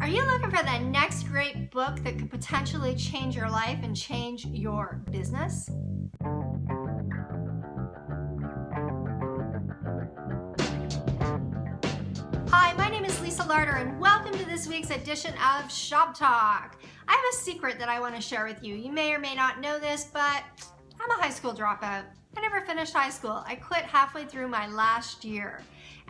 Are you looking for the next great book that could potentially change your life and change your business? Hi, my name is Lisa Larter and welcome to this week's edition of Shop Talk. I have a secret that I want to share with you. You may or may not know this, but I'm a high school dropout. I never finished high school. I quit halfway through my last year.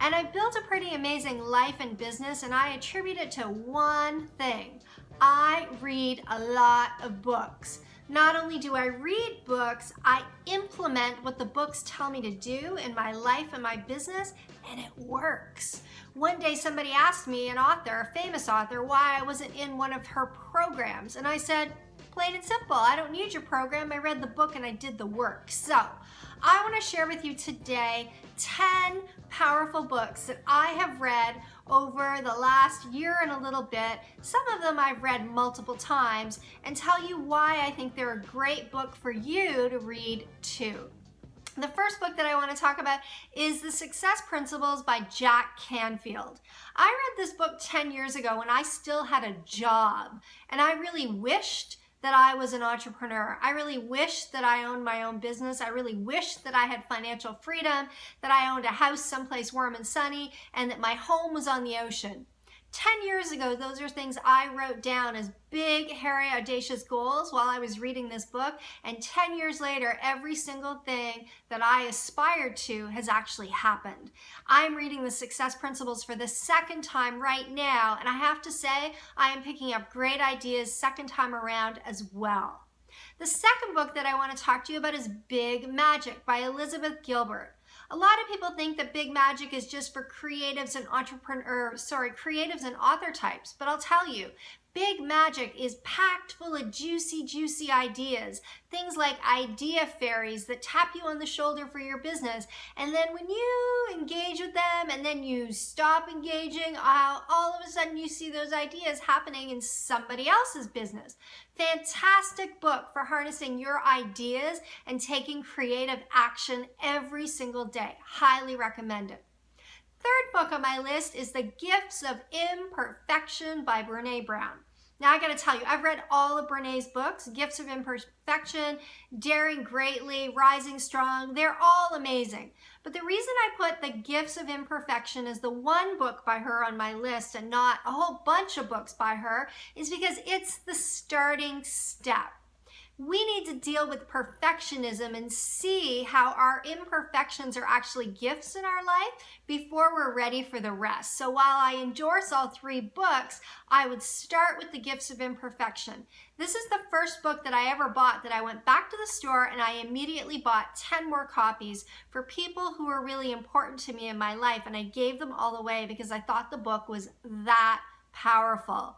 And I built a pretty amazing life and business, and I attribute it to one thing. I read a lot of books. Not only do I read books, I implement what the books tell me to do in my life and my business, and it works. One day somebody asked me, an author, a famous author, why I wasn't in one of her programs. And I said, plain and simple, I don't need your program. I read the book and I did the work. So I want to share with you today 10 powerful books that I have read over the last year and a little bit. Some of them I've read multiple times, and tell you why I think they're a great book for you to read too. The first book that I want to talk about is The Success Principles by Jack Canfield. I read this book 10 years ago when I still had a job, and I really wished that I was an entrepreneur. I really wish that I owned my own business. I really wish that I had financial freedom, that I owned a house someplace warm and sunny, and that my home was on the ocean. 10 years ago, those are things I wrote down as big, hairy, audacious goals while I was reading this book. And 10 years later, every single thing that I aspired to has actually happened. I'm reading The Success Principles for the second time right now, and I have to say, I am picking up great ideas second time around as well. The second book that I want to talk to you about is Big Magic by Elizabeth Gilbert. A lot of people think that Big Magic is just for creatives and creatives and author types, but I'll tell you, Big Magic is packed full of juicy, juicy ideas. Things like idea fairies that tap you on the shoulder for your business. And then when you engage with them and then you stop engaging, all of a sudden you see those ideas happening in somebody else's business. Fantastic book for harnessing your ideas and taking creative action every single day. Highly recommend it. Third book on my list is The Gifts of Imperfection by Brené Brown. Now I gotta tell you, I've read all of Brené's books, Gifts of Imperfection, Daring Greatly, Rising Strong. They're all amazing. But the reason I put The Gifts of Imperfection as the one book by her on my list and not a whole bunch of books by her is because it's the starting step. We need to deal with perfectionism and see how our imperfections are actually gifts in our life before we're ready for the rest. So while I endorse all three books, I would start with The Gifts of Imperfection. This is the first book that I ever bought that I went back to the store and I immediately bought 10 more copies for people who were really important to me in my life, and I gave them all away because I thought the book was that powerful.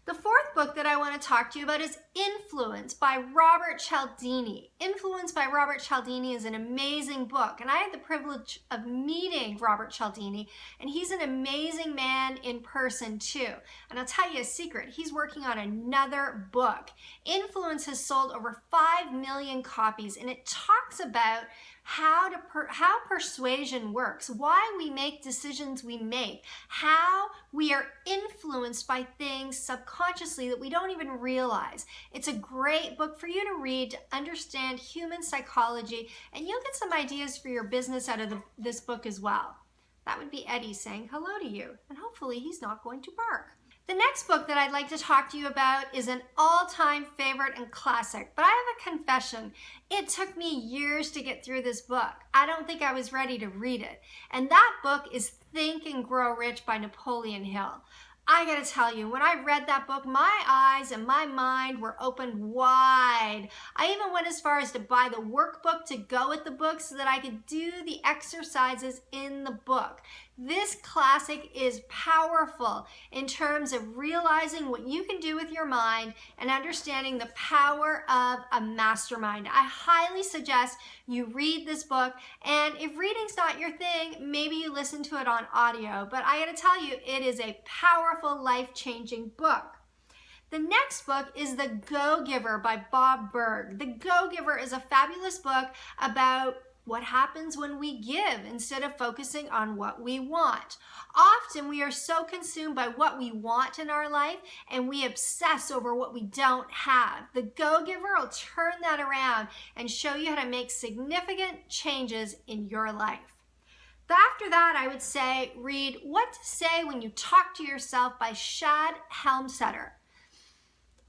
The fourth book that I want to talk to you about is Influence by Robert Cialdini. Influence by Robert Cialdini is an amazing book, and I had the privilege of meeting Robert Cialdini, and he's an amazing man in person too. And I'll tell you a secret, he's working on another book. Influence has sold over 5 million copies, and it talks about how persuasion works, why we make decisions we make, how we are influenced by things subconsciously that we don't even realize. It's a great book for you to read to understand human psychology, and you'll get some ideas for your business out of this book as well. That would be Eddie saying hello to you, and hopefully he's not going to bark. The next book that I'd like to talk to you about is an all-time favorite and classic, but I have a confession. It took me years to get through this book. I don't think I was ready to read it. And that book is Think and Grow Rich by Napoleon Hill. I gotta tell you, when I read that book, my eyes and my mind were opened wide. I even went as far as to buy the workbook to go with the book so that I could do the exercises in the book. This classic is powerful in terms of realizing what you can do with your mind and understanding the power of a mastermind. I highly suggest you read this book, and if reading's not your thing, maybe you listen to it on audio, but I gotta tell you, it is a powerful, life-changing book. The next book is The Go-Giver by Bob Burg. The Go-Giver is a fabulous book about What happens when we give instead of focusing on what we want? Often we are so consumed by what we want in our life and we obsess over what we don't have. The Go-Giver will turn that around and show you how to make significant changes in your life. After that, I would say read What to Say When You Talk to Yourself by Shad Helmstetter.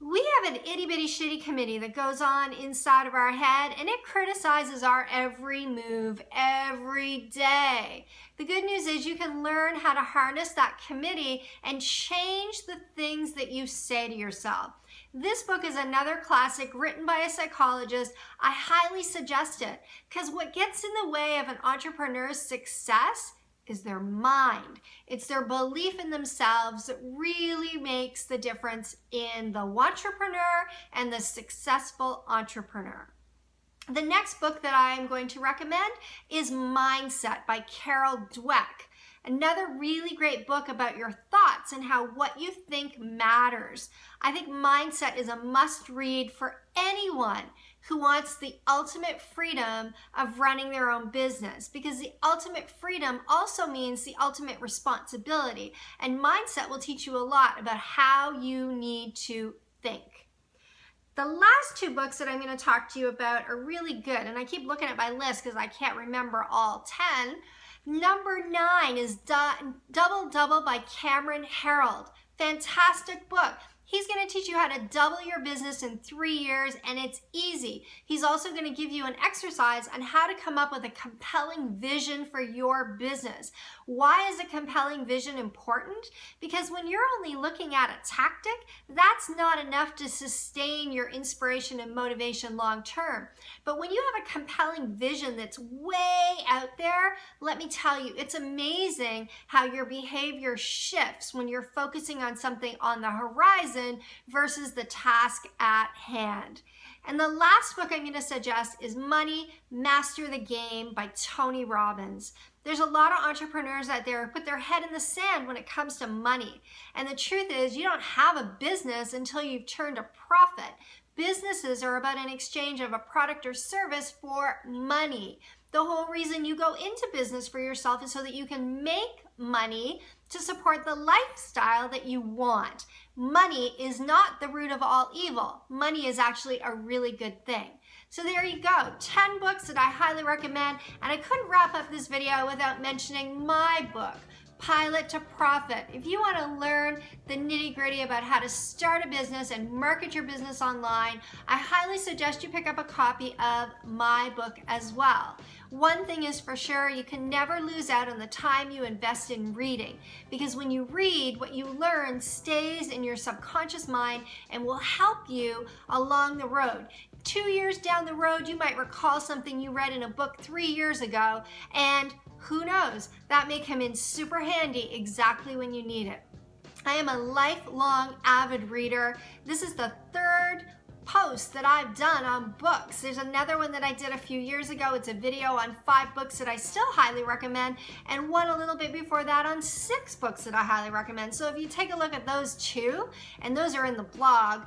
We have an itty bitty shitty committee that goes on inside of our head and it criticizes our every move every day. The good news is you can learn how to harness that committee and change the things that you say to yourself. This book is another classic written by a psychologist. I highly suggest it because what gets in the way of an entrepreneur's success is their mind. It's their belief in themselves that really makes the difference in the entrepreneur and the successful entrepreneur. The next book that I'm going to recommend is Mindset by Carol Dweck. Another really great book about your thoughts and how what you think matters. I think Mindset is a must-read for anyone who wants the ultimate freedom of running their own business, because the ultimate freedom also means the ultimate responsibility. And Mindset will teach you a lot about how you need to think. The last two books that I'm going to talk to you about are really good, and I keep looking at my list because I can't remember all 10. Number 9 is Double Double by Cameron Herold. Fantastic book. He's going to teach you how to double your business in 3 years, and it's easy. He's also going to give you an exercise on how to come up with a compelling vision for your business. Why is a compelling vision important? Because when you're only looking at a tactic, that's not enough to sustain your inspiration and motivation long term. But when you have a compelling vision that's way out there, let me tell you, it's amazing how your behavior shifts when you're focusing on something on the horizon versus the task at hand. And the last book I'm going to suggest is Money, Master the Game by Tony Robbins. There's a lot of entrepreneurs out there who put their head in the sand when it comes to money. And the truth is, you don't have a business until you've turned a profit. Businesses are about an exchange of a product or service for money. The whole reason you go into business for yourself is so that you can make money to support the lifestyle that you want. Money is not the root of all evil. Money is actually a really good thing. So there you go, 10 books that I highly recommend, and I couldn't wrap up this video without mentioning my book, Pilot to Profit. If you want to learn the nitty-gritty about how to start a business and market your business online, I highly suggest you pick up a copy of my book as well. One thing is for sure, you can never lose out on the time you invest in reading, because when you read, what you learn stays in your subconscious mind and will help you along the road. 2 years down the road, you might recall something you read in a book 3 years ago, and who knows, that may come in super handy exactly when you need it. I am a lifelong avid reader. This is the 3rd post that I've done on books. There's another one that I did a few years ago. It's a video on 5 books that I still highly recommend, and one a little bit before that on 6 books that I highly recommend. So if you take a look at those 2, and those are in the blog,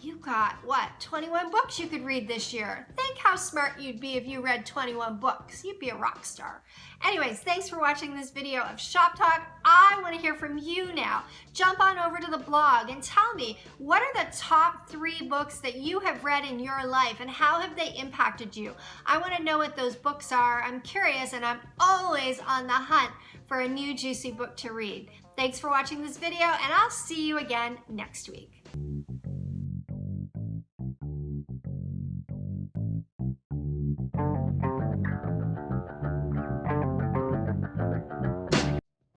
you got, 21 books you could read this year. Think how smart you'd be if you read 21 books. You'd be a rock star. Anyways, thanks for watching this video of Shop Talk. I want to hear from you now. Jump on over to the blog and tell me, what are the top 3 books that you have read in your life and how have they impacted you? I want to know what those books are. I'm curious, and I'm always on the hunt for a new juicy book to read. Thanks for watching this video, and I'll see you again next week.